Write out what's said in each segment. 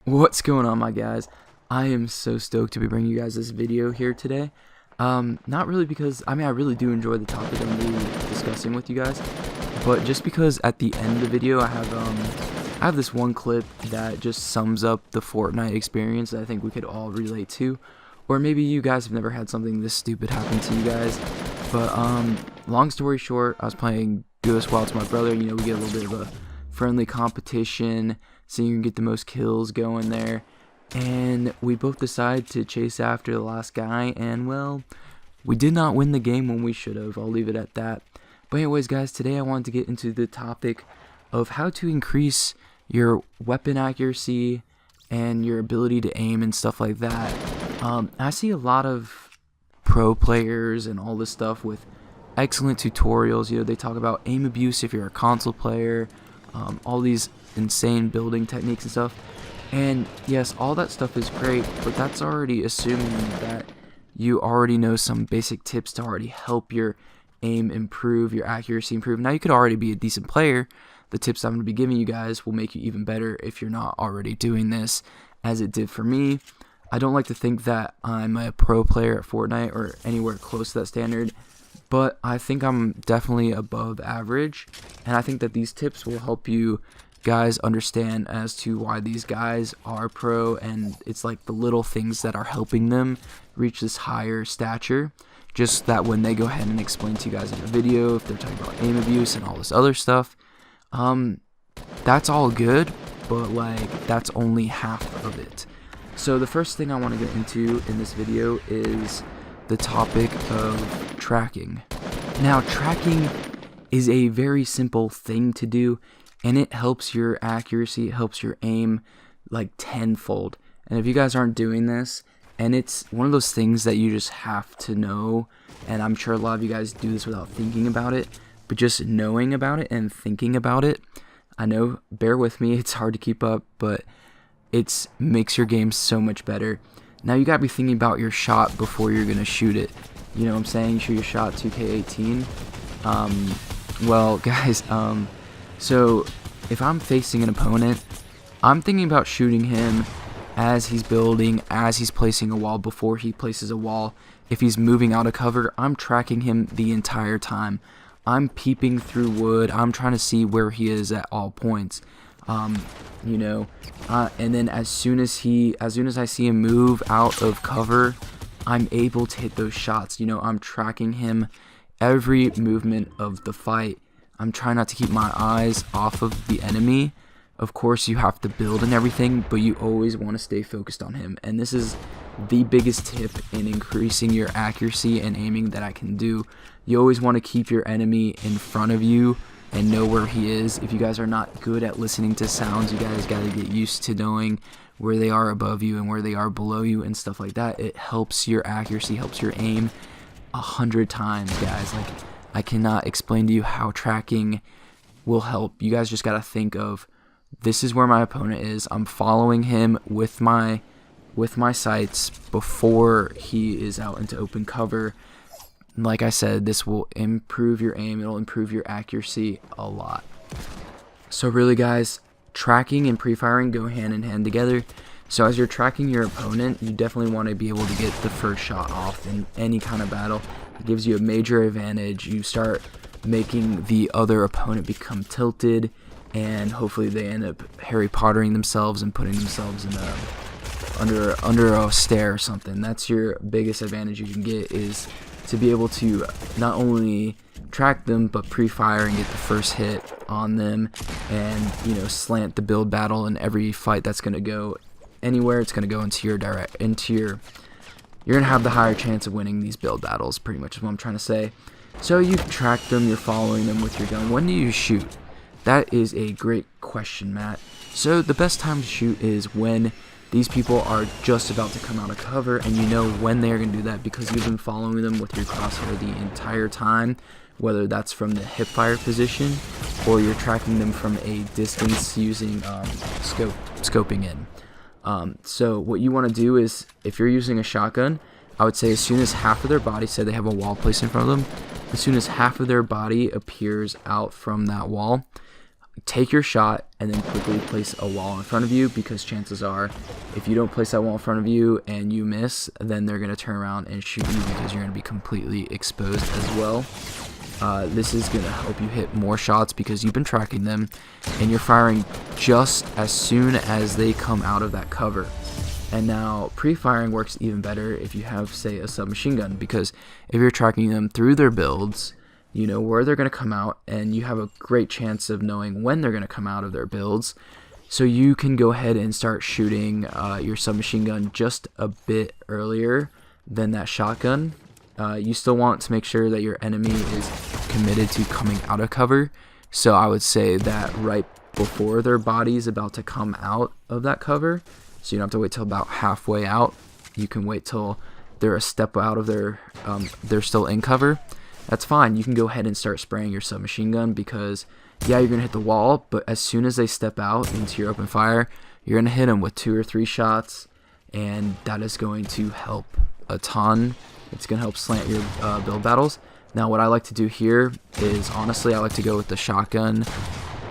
What's going on, my guys? I am so stoked to be bringing you guys this video here today. Not really because, I really do enjoy the topic I'm going to be discussing with you guys, but just because at the end of the video I have this one clip that just sums up the Fortnite experience that I think we could all relate to, or maybe you guys have never had something this stupid happen to you guys. But long story short, I was playing Duos Wild with my brother. You know, we get a little bit of a friendly competition, seeing who can get the most kills going there, and we both decided to chase after the last guy, and well, we did not win the game when we should have. I'll leave it at that. But anyways, guys, today I wanted to get into the topic of how to increase your weapon accuracy and your ability to aim and stuff like that. I see a lot of pro players and all this stuff with excellent tutorials. You know, they talk about aim abuse if you're a console player, all these insane building techniques and stuff. And yes, all that stuff is great, but that's already assuming that you already know some basic tips to already help your aim improve, your accuracy improve. Now, you could already be a decent player. The tips I'm going to be giving you guys will make you even better if you're not already doing this, as it did for me. I don't like to think that I'm a pro player at Fortnite or anywhere close to that standard, but I think I'm definitely above average, and I think that these tips will help you guys understand as to why these guys are pro, and it's like the little things that are helping them reach this higher stature, just that when they go ahead and explain to you guys in a video, if they're talking about aim abuse and all this other stuff, that's all good, but like that's only half of it. So the first thing I want to get into in this video is the topic of tracking. Now, tracking is a very simple thing to do, and it helps your accuracy, it helps your aim like tenfold. And if you guys aren't doing this, and it's one of those things that you just have to know, and I'm sure a lot of you guys do this without thinking about it, but just knowing about it and thinking about it, I know, bear with me, it's hard to keep up, but it makes your game so much better. Now, you gotta be thinking about your shot before you're gonna shoot it. You know what I'm saying? You shoot your shot 2K18. Well, guys, so if I'm facing an opponent, I'm thinking about shooting him as he's building, as he's placing a wall, before he places a wall. If he's moving out of cover, I'm tracking him the entire time. I'm peeping through wood. I'm trying to see where he is at all points. You know, and then as soon as I see him move out of cover, I'm able to hit those shots. You know, I'm tracking him every movement of the fight. I'm trying not to keep my eyes off of the enemy. Of course, you have to build and everything, but you always want to stay focused on him. And this is the biggest tip in increasing your accuracy and aiming that I can do. You always want to keep your enemy in front of you and know where he is. If you guys are not good at listening to sounds, you guys got to get used to knowing where they are above you and where they are below you and stuff like that. It helps your accuracy, helps your aim 100 times, guys. Like, I cannot explain to you how tracking will help. You guys just got to think of, this is where my opponent is. I'm following him with my sights before he is out into open cover. Like I said, this will improve your aim. It'll improve your accuracy a lot. So really, guys, tracking and pre-firing go hand in hand together. So as you're tracking your opponent, you definitely want to be able to get the first shot off in any kind of battle. It gives you a major advantage. You start making the other opponent become tilted, and hopefully they end up Harry Pottering themselves and putting themselves in under a stair or something. That's your biggest advantage you can get, is to be able to not only track them but pre-fire and get the first hit on them, and you know, slant the build battle in every fight that's going to go anywhere. It's going to go into your you're going to have the higher chance of winning these build battles, pretty much is what I'm trying to say. So you've tracked them, you're following them with your gun. When do you shoot? That is a great question, Matt. So the best time to shoot is when these people are just about to come out of cover, and you know when they're going to do that because you've been following them with your crosshair the entire time, whether that's from the hip fire position or you're tracking them from a distance using scoping in. So what you want to do is, if you're using a shotgun, I would say as soon as half of their body, say they have a wall placed in front of them, as soon as half of their body appears out from that wall, take your shot and then quickly place a wall in front of you, because chances are if you don't place that wall in front of you and you miss, then they're going to turn around and shoot you, because you're going to be completely exposed as well. This is going to help you hit more shots because you've been tracking them and you're firing just as soon as they come out of that cover. And now pre-firing works even better if you have, say, a submachine gun, because if you're tracking them through their builds, you know where they're going to come out, and you have a great chance of knowing when they're going to come out of their builds. So you can go ahead and start shooting your submachine gun just a bit earlier than that shotgun. You still want to make sure that your enemy is committed to coming out of cover. So I would say that right before their body is about to come out of that cover, so you don't have to wait till about halfway out. You can wait till they're a step out of they're still in cover. That's fine. You can go ahead and start spraying your submachine gun, because yeah, you're gonna hit the wall, but as soon as they step out into your open fire, you're gonna hit them with 2 or 3 shots, and that is going to help a ton. It's gonna help slant your build battles. Now what I like to do here is, honestly, I like to go with the shotgun,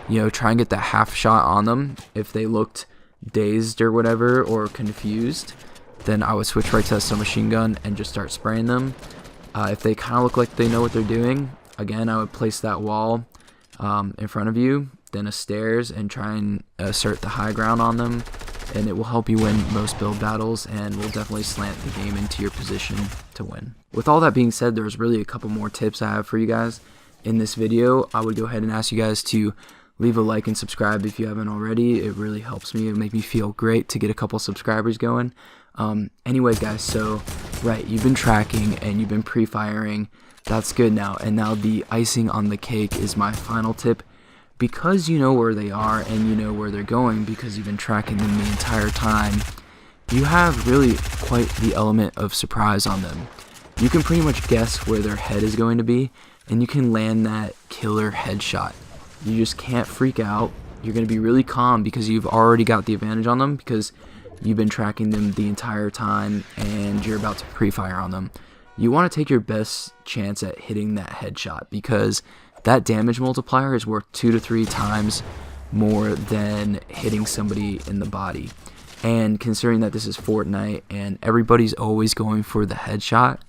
you know, try and get that half shot on them. If they looked dazed or whatever, or confused, then I would switch right to a submachine gun and just start spraying them. If they kind of look like they know what they're doing, again, I would place that wall in front of you, then a stairs, and try and assert the high ground on them, and it will help you win most build battles and will definitely slant the game into your position to win. With all that being said, there's really a couple more tips I have for you guys in this video. I would go ahead and ask you guys to leave a like and subscribe if you haven't already. It really helps me. It makes me feel great to get a couple subscribers going. Anyways, guys, so right, you've been tracking and you've been pre-firing. That's good now. And now the icing on the cake is my final tip. Because you know where they are and you know where they're going, because you've been tracking them the entire time, you have really quite the element of surprise on them. You can pretty much guess where their head is going to be, and you can land that killer headshot. You just can't freak out. You're going to be really calm because you've already got the advantage on them, because you've been tracking them the entire time and you're about to pre-fire on them. You want to take your best chance at hitting that headshot, because that damage multiplier is worth 2 to 3 times more than hitting somebody in the body. And considering that this is Fortnite and everybody's always going for the headshot,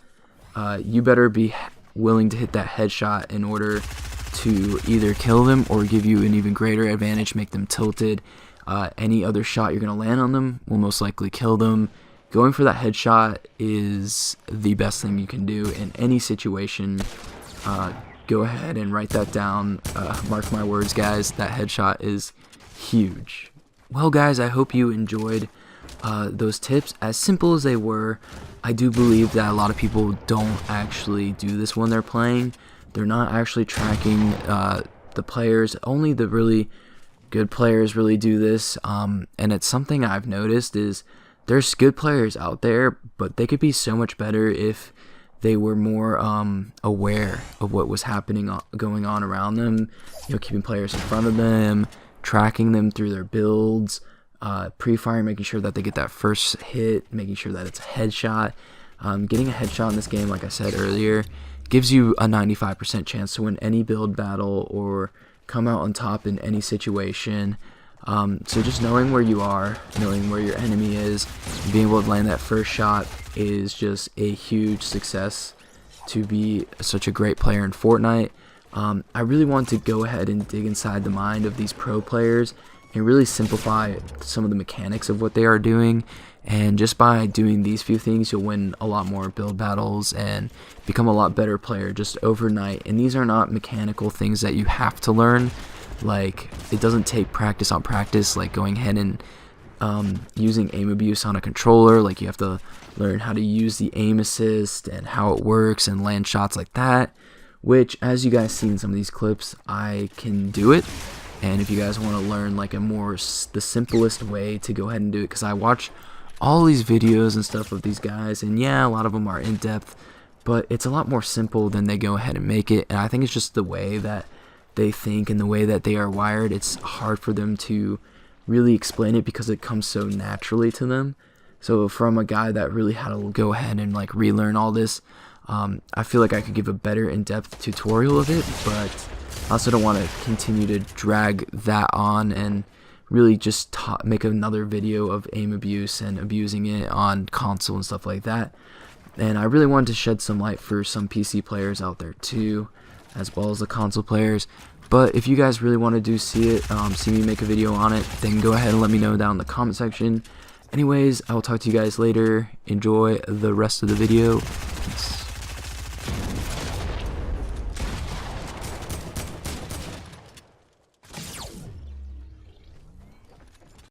you better be willing to hit that headshot in order to either kill them or give you an even greater advantage, make them tilted. Any other shot you're going to land on them will most likely kill them. Going for that headshot is the best thing you can do in any situation. Go ahead and write that down. Mark my words, guys, that headshot is huge. Well, guys, I hope you enjoyed those tips. As simple as they were, I do believe that a lot of people don't actually do this when they're playing. They're not actually tracking the players. Only the really good players really do this, and it's something I've noticed is there's good players out there, but they could be so much better if they were more aware of what was happening, going on around them. You know, keeping players in front of them, tracking them through their builds, pre-firing, making sure that they get that first hit, making sure that it's a headshot. Getting a headshot in this game, like I said earlier, gives you a 95% chance to win any build battle or come out on top in any situation. So just knowing where you are, knowing where your enemy is, being able to land that first shot is just a huge success to be such a great player in Fortnite. I really want to go ahead and dig inside the mind of these pro players and really simplify some of the mechanics of what they are doing. And just by doing these few things, you'll win a lot more build battles and become a lot better player just overnight. And these are not mechanical things that you have to learn. Like, it doesn't take practice on practice, like going ahead and using aim abuse on a controller. Like, you have to learn how to use the aim assist and how it works and land shots like that, which, as you guys see in some of these clips, I can do it. And if you guys want to learn like the simplest way to go ahead and do it, because I watch all these videos and stuff of these guys, and yeah, a lot of them are in depth, but it's a lot more simple than they go ahead and make it. And I think it's just the way that they think and the way that they are wired. It's hard for them to really explain it because it comes so naturally to them. So from a guy that really had to go ahead and like relearn all this, I feel like I could give a better in-depth tutorial of it, but I also don't want to continue to drag that on and really just make another video of aim abuse and abusing it on console and stuff like that. And I really wanted to shed some light for some PC players out there too, as well as the console players. But if you guys really want to see me make a video on it, then go ahead and let me know down in the comment section. Anyways, I will talk to you guys later. Enjoy the rest of the video. Peace.